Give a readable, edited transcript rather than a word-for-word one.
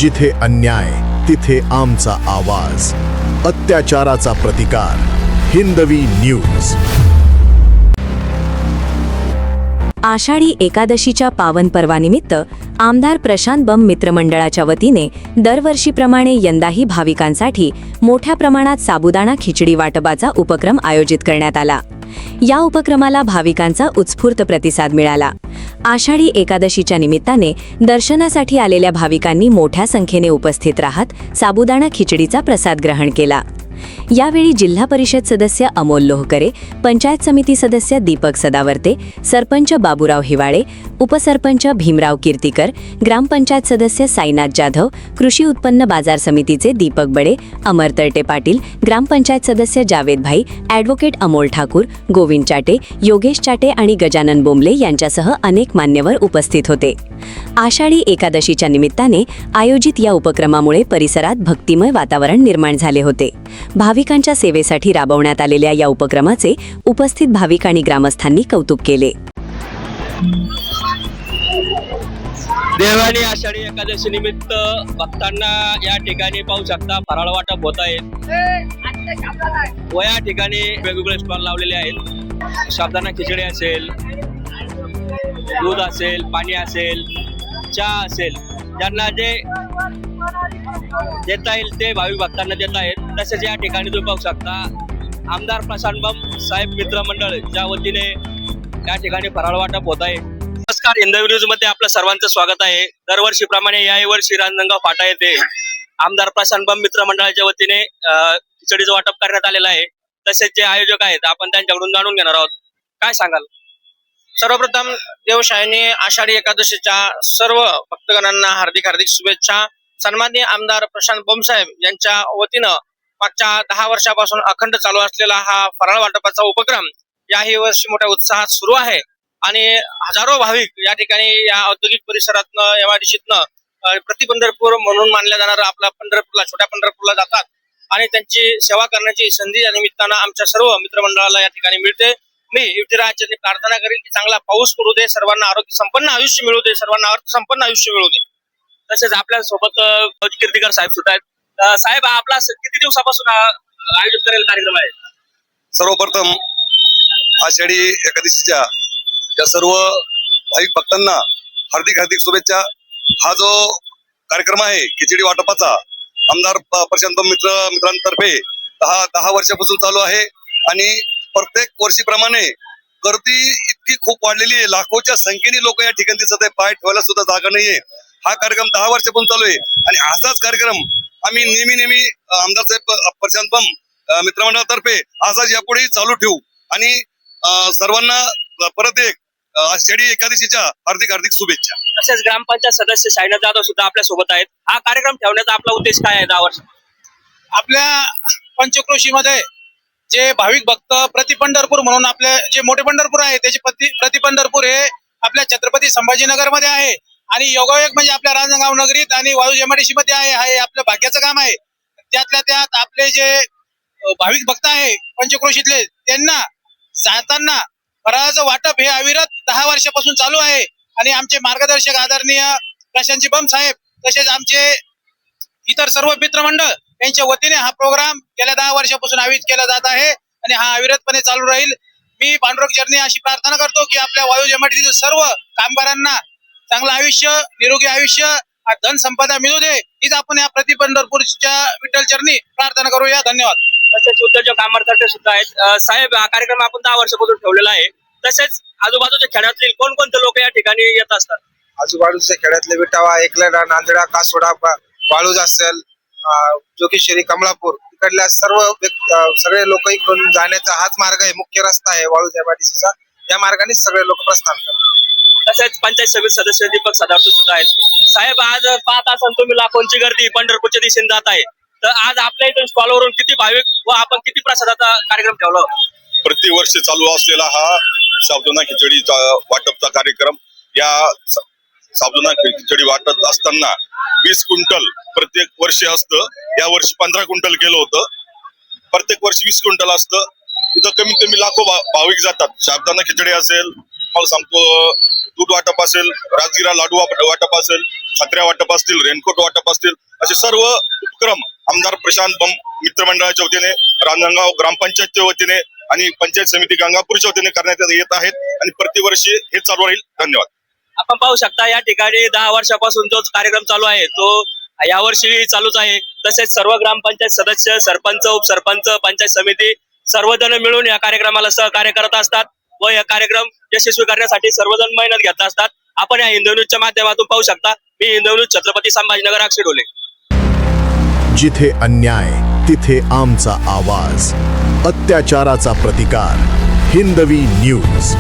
जिथे अन्याय तिथे आमचा आवाज, अत्याचाराचा प्रतिकार. हिंदवी न्यूज. आषाढी एकादशीच्या पावन पर्वानिमित्त आमदार प्रशांत बंब मित्रमंडळाच्या वतीने दरवर्षीप्रमाणे यंदाही भाविकांसाठी मोठ्या प्रमाणात साबुदाणा खिचडी वाटपाचा उपक्रम आयोजित करण्यात आला. या उपक्रमाला भाविकांचा उत्स्फूर्त प्रतिसाद मिळाला. आषाढी एकादशीच्या निमित्ताने दर्शनासाठी आलेल्या भाविकांनी मोठ्या संख्येने उपस्थित राहत साबुदाणा खिचडीचा प्रसाद ग्रहण केला. यावेळी जिल्हा परिषद सदस्य अमोल लोहकरे, पंचायत समिती सदस्य दीपक सदावर्ते, सरपंच बाबूराव हिवाळे, उपसरपंच भीमराव कीर्तीकर, ग्रामपंचायत सदस्य साईनाथ जाधव, कृषी उत्पन्न बाजार समितीचे दीपक बडे, अमर तर्टे पाटील, ग्रामपंचायत सदस्य जावेद भाई, ॲडव्होकेट अमोल ठाकूर, गोविंद चाटे, योगेश चाटे आणि गजानन बोंबले यांच्यासह अनेक मान्यवर उपस्थित होते. आषाढी एकादशीच्या निमित्ताने आयोजित या उपक्रमामुळे परिसरात भक्तिमय वातावरण निर्माण झाले होते. भाविकांच्या सेवेसाठी राबवण्यात आलेल्या या उपक्रमाचे उपस्थित भाविक आणि ग्रामस्थांनी कौतुक केले. देवानी आषाढी एकादशी निमित्त भक्तांना या ठिकाणी पाहू शकता फराळ वाटप होत आहे व या ठिकाणी वेगवेगळे स्टॉल लावलेले आहेत. साबुदाणा खिचडी असेल, दूध असेल, पाणी असेल, चहा असेल, ज्यांना जे देता येईल ते भाविक भक्तांना देत आहेत. तसेच या ठिकाणी तुम्ही पाहू शकता आमदार प्रशांत बंब साहेब मित्रमंडळ च्या वतीने या ठिकाणी फराळ वाटप होत आहे. नमस्कार, हिंदवी न्यूज मध्ये आपलं सर्वांचं स्वागत आहे. दरवर्षीप्रमाणे याही वर्षी रांजणगाव फाटा येथे आमदार प्रशांत बंब मित्रमंडळाच्या वतीने खिचडीचं वाटप करण्यात आलेलं आहे. तसेच जे आयोजक आहेत आपण त्यांच्याकडून जाणून घेणार आहोत. काय सांगाल? सर्वप्रथम देवशाहीने आषाढी एकादशीच्या सर्व भक्तगणांना हार्दिक शुभेच्छा. सन्माननीय आमदार प्रशांत बंब साहेब यांच्या वतीनं मागच्या 10 वर्षापासून अखंड चालू असलेला हा फराळ वाटपाचा उपक्रम याही वर्षी मोठ्या उत्साहात सुरू आहे आणि हजारो भाविक या ठिकाणी या औद्योगिक परिसरातनं एमआयडीसीतनं प्रति पंढरपूर म्हणून मानल्या जाणारा आपला पंढरपूरला, छोट्या पंढरपूरला जातात आणि त्यांची सेवा करण्याची संधी या निमित्तानं आमच्या सर्व मित्रमंडळाला या ठिकाणी मिळते. मी विठ्ठलाची प्रार्थना करेन की चांगला पाऊस पडू दे, सर्वांना आरोग्य संपन्न आयुष्य मिळू दे, सर्वांना अर्थ संपन्न आयुष्य मिळू दे. तसेच आपल्या सोबत कीर्तीकर साहेब सुद्धा आहेत. साहेब, आपला किती दिवसापासून आयोजित करेल कार्यक्रम आहे? सर्वप्रथम आषाढी एकादशीच्या या सर्व भाविक भक्तांना हार्दिक शुभेच्छा. हा जो कार्यक्रम आहे खिचडी वाटपाचा आमदार प्रशांत मित्रांतर्फे 10 वर्षापासून चालू आहे आणि प्रत्येक वर्षीप्रमाणे गर्दी इतकी खूप वाढलेली आहे. लाखोच्या संख्येने लोक या ठिकाणी दिसत आहे. पाय ठेवायला सुद्धा जागा नाहीये. हा कार्यक्रम 10 वर्षापासून चालू आहे आणि असाच कार्यक्रम आम्ही नेहमी आमदार साहेब प्रशांत बंब मित्रमंडळातर्फे असाच यापुढेही चालू ठेवू आणि सर्वांना परत एक आषाढी एकादशीच्या हार्दिक शुभेच्छा. तसेच ग्रामपंचायत सदस्य साईनाथ जाधव सुद्धा आपल्या सोबत आहेत. हा कार्यक्रम ठेवण्याचा आपला उद्देश काय आहे? 10 वर्ष आपल्या पंचक्रोशीमध्ये जे भाविक भक्त प्रति पंढरपूर म्हणून आपले जे मोठे पंढरपूर आहे त्याचे प्रति पंढरपूर हे आपल्या छत्रपती संभाजीनगर मध्ये आहे आणि योगायोग म्हणजे आपल्या रांजणगाव नगरीत आणि वाळूज एमआयडीसी मध्ये आहे. हे आपलं भाग्याचं काम आहे. त्यातल्या त्यात आपले जे भाविक भक्त आहे पंचक्रोशीतले त्यांना जाताना फराळाचं वाटप हे अविरत 10 वर्षापासून चालू आहे आणि आमचे मार्गदर्शक आदरणीय प्रशांतजी बंब साहेब तसेच आमचे इतर सर्व मित्रमंडळ यांच्या वतीने हा प्रोग्राम गेल्या 10 वर्षापासून आयोजित केला जात आहे आणि हा अविरतपणे चालू राहील. मी पांडुरंग चरणी अशी प्रार्थना करतो की आपल्या वाळूज एमआयडीसीतील सर्व कामगारांना चांगलं आयुष्य, निरोगी आयुष्य, धन संपदा मिळू दे हीच आपण या प्रति पंढरपूरच्या विठ्ठल चरणी प्रार्थना करूया. धन्यवाद. तसेच उद्योजक अमर सुद्धा आहेत. साहेब, हा कार्यक्रम आपण 10 वर्षापासून ठेवलेला आहे. तसेच आजूबाजूच्या खेड्यातील कोणकोणते लोक या ठिकाणी येत असतात? आजूबाजूच्या खेड्यातले विटावा, एकलेडा, नांदडा, कासोडा, वाळूज असेल, जोगेश्वरी, कमळापूर इकडल्या सगळे लोक इकडून जाण्याचा हाच मार्ग आहे, मुख्य रस्ता आहे वाळूज एमआयडीसीचा. या मार्गाने सगळे लोक प्रस्थान करतात. तसेच पंचायत समिती सदस्य दीपक सदावर्ते सुद्धा आहेत. साहेब, आज पाहत असाल तुम्ही लाखोंची गर्दी पंढरपूरच्या दिशेने जात आहे, तर आज आपल्या इथून स्टॉलवरून किती भाविक व आपण किती प्रसादाचा कार्यक्रम ठेवला? प्रतिवर्षी चालू असलेला हा साबुदाणा खिचडीचा वाटपचा कार्यक्रम, या साबुदाणा खिचडी वाटप असताना 20 क्विंटल प्रत्येक वर्षी असतं. या वर्षी 15 क्विंटल केलं होतं. प्रत्येक वर्षी 20 क्विंटल असतं. इथं कमीत कमी लाखो भाविक जातात. साबुदाणा खिचडी असेल, तुम्हाला सांगतो दूध वाटप असेल, राजगिरा लाडू वाटप असेल, छत्र्या वाटप असतील, रेनकोट वाटप असतील, असे सर्व उपक्रम आमदार प्रशांत बंब मित्रमंडळाच्या वतीने, रांजणगाव ग्रामपंचायतच्या वतीने आणि पंचायत समिती गंगापूरच्या वतीने करण्यात येत आहेत आणि प्रतिवर्षी हे चालू राहील. धन्यवाद. आपण पाहू शकता या ठिकाणी 10 वर्षापासून जो कार्यक्रम चालू आहे तो यावर्षी चालूच आहे. तसेच सर्व ग्रामपंचायत सदस्य, सरपंच, उपसरपंच, पंचायत समिती सर्वजण मिळून या कार्यक्रमाला सहकार्य करत असतात व या कार्यक्रम यशस्वी करण्यासाठी सर्वजण मेहनत घेत असतात. आपण या हिंदू न्यूजच्या माध्यमातून पाहू शकता. मी हिंदू न्यूज छत्रपती संभाजीनगर अक्षय ढोले. जिथे अन्याय तिथे आमचा आवाज. अत्याचाराचा प्रतिकार. हिंदवी न्यूज.